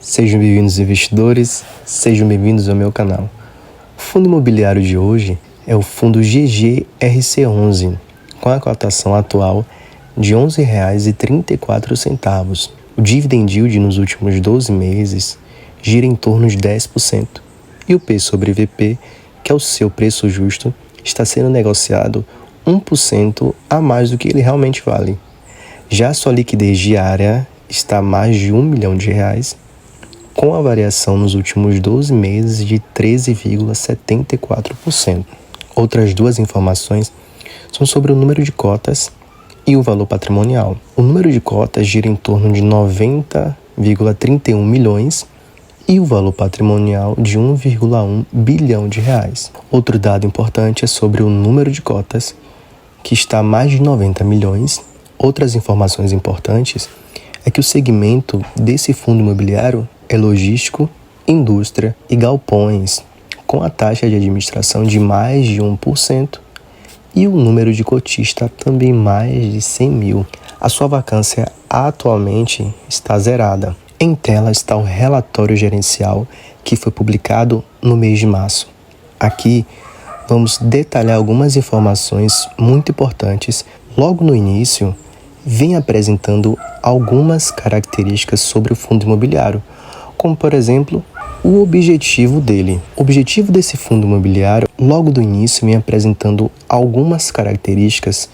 Sejam bem-vindos, investidores, sejam bem-vindos ao meu canal. O fundo imobiliário de hoje é o fundo GGRC11, com a cotação atual de R$ 11,34. O dividend yield nos últimos 12 meses gira em torno de 10%. E o P sobre VP, que é o seu preço justo, está sendo negociado 1% a mais do que ele realmente vale. Já a sua liquidez diária está a mais de R$ 1 milhão, com a variação nos últimos 12 meses de 13,74%. Outras duas informações são sobre o número de cotas e o valor patrimonial. O número de cotas gira em torno de 90,31 milhões e o valor patrimonial de 1,1 bilhão de reais. Outro dado importante é sobre o número de cotas, que está a mais de 90 milhões. Outras informações importantes é que o segmento desse fundo imobiliário é logístico, indústria e galpões, com a taxa de administração de mais de 1% e o número de cotistas também mais de 100 mil. A sua vacância atualmente está zerada. Em tela está o relatório gerencial que foi publicado no mês de março. Aqui vamos detalhar algumas informações muito importantes. Logo no início, vem apresentando algumas características sobre o fundo imobiliário, como por exemplo, o objetivo dele. O objetivo desse fundo imobiliário, logo do início, vem apresentando algumas características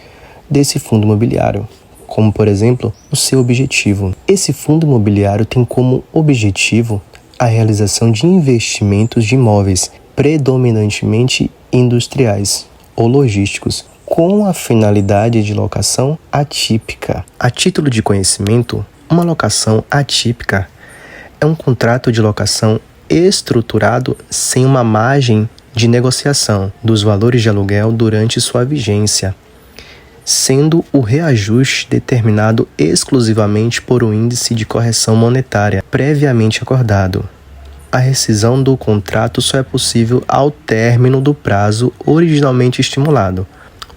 desse fundo imobiliário, como por exemplo, o seu objetivo. Esse fundo imobiliário tem como objetivo a realização de investimentos de imóveis, predominantemente industriais ou logísticos, com a finalidade de locação atípica. A título de conhecimento, uma locação atípica é um contrato de locação estruturado sem uma margem de negociação dos valores de aluguel durante sua vigência, sendo o reajuste determinado exclusivamente por um índice de correção monetária previamente acordado. A rescisão do contrato só é possível ao término do prazo originalmente estimulado,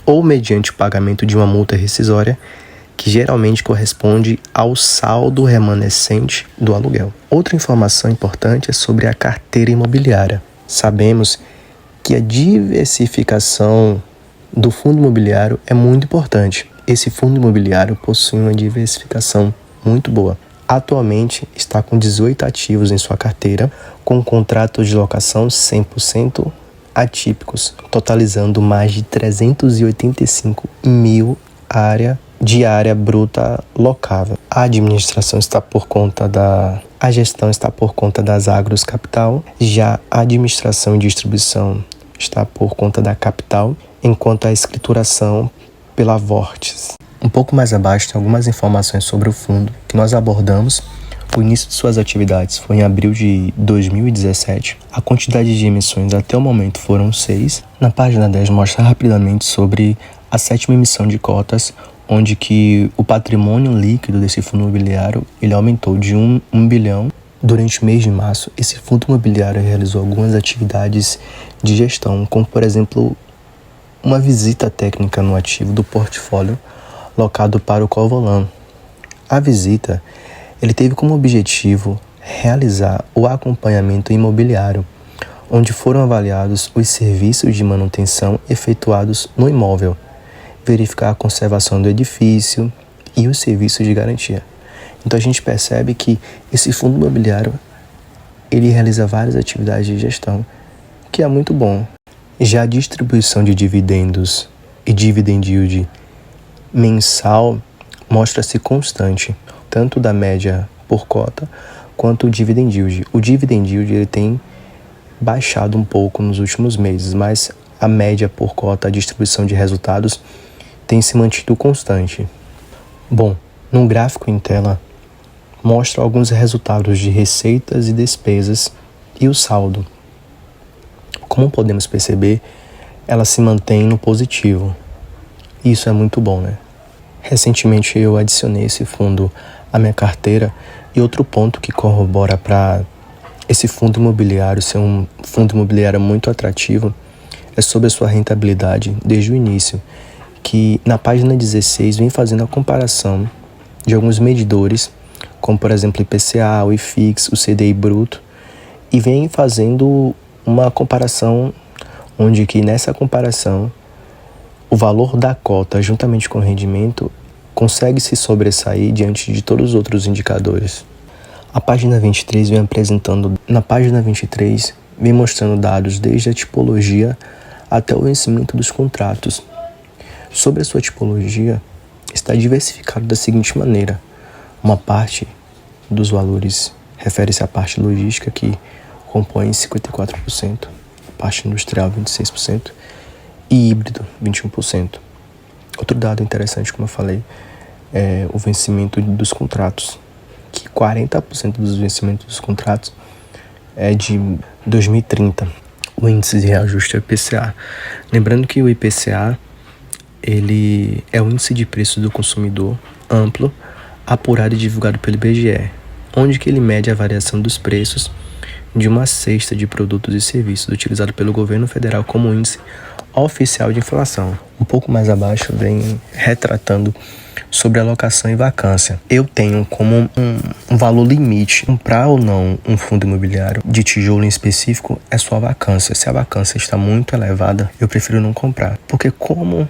ou mediante o pagamento de uma multa rescisória, que geralmente corresponde ao saldo remanescente do aluguel. Outra informação importante é sobre a carteira imobiliária. Sabemos que a diversificação do fundo imobiliário é muito importante. Esse fundo imobiliário possui uma diversificação muito boa. Atualmente está com 18 ativos em sua carteira, com contratos de locação 100% atípicos, totalizando mais de 385 mil de área bruta locável. A gestão está por conta das Agros Capital, já a administração e distribuição está por conta da Capital, enquanto a escrituração pela Vortis. Um pouco mais abaixo tem algumas informações sobre o fundo que nós abordamos. O início de suas atividades foi em abril de 2017. A quantidade de emissões até o momento foram 6. Na página 10 mostra rapidamente sobre a 7ª emissão de cotas, onde que o patrimônio líquido desse fundo imobiliário ele aumentou de 1 bilhão. Durante o mês de março, esse fundo imobiliário realizou algumas atividades de gestão, como por exemplo, uma visita técnica no ativo do portfólio locado para o Covolan. A visita ele teve como objetivo realizar o acompanhamento imobiliário, onde foram avaliados os serviços de manutenção efetuados no imóvel, verificar a conservação do edifício e os serviços de garantia. Então a gente percebe que esse fundo imobiliário ele realiza várias atividades de gestão, que é muito bom. Já a distribuição de dividendos e dividend yield mensal mostra-se constante, tanto da média por cota quanto o dividend yield. O dividend yield ele tem baixado um pouco nos últimos meses, mas a média por cota, a distribuição de resultados, tem se mantido constante. Bom, no gráfico em tela, mostra alguns resultados de receitas e despesas e o saldo. Como podemos perceber, ela se mantém no positivo. Isso é muito bom, né? Recentemente eu adicionei esse fundo à minha carteira e outro ponto que corrobora para esse fundo imobiliário ser um fundo imobiliário muito atrativo é sobre a sua rentabilidade desde o início, que na página 16 vem fazendo a comparação de alguns medidores como por exemplo o IPCA, o IFIX, o CDI bruto, e vem fazendo uma comparação onde que nessa comparação o valor da cota juntamente com o rendimento consegue se sobressair diante de todos os outros indicadores. A página 23 vem apresentando, na página 23 vem mostrando dados desde a tipologia até o vencimento dos contratos. Sobre a sua tipologia, está diversificado da seguinte maneira: uma parte dos valores refere-se à parte logística, que compõe 54%, a parte industrial 26% e híbrido 21%. Outro dado interessante, como eu falei, é o vencimento dos contratos, que 40% dos vencimentos dos contratos é de 2030. O índice de reajuste é o IPCA. Lembrando que o IPCA ele é o índice de preço do consumidor amplo, apurado e divulgado pelo IBGE, onde que ele mede a variação dos preços de uma cesta de produtos e serviços utilizado pelo governo federal como índice oficial de inflação. Um pouco mais abaixo vem retratando sobre alocação e vacância. Eu tenho como um valor limite, comprar ou não um fundo imobiliário de tijolo em específico é sua vacância. Se a vacância está muito elevada, eu prefiro não comprar. Porque como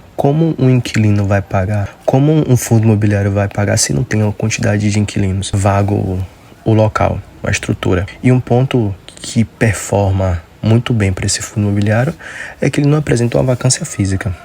um inquilino vai pagar, como um fundo imobiliário vai pagar se não tem uma quantidade de inquilinos vago o local, a estrutura. E um ponto que performa muito bem para esse fundo imobiliário é que ele não apresenta uma vacância física.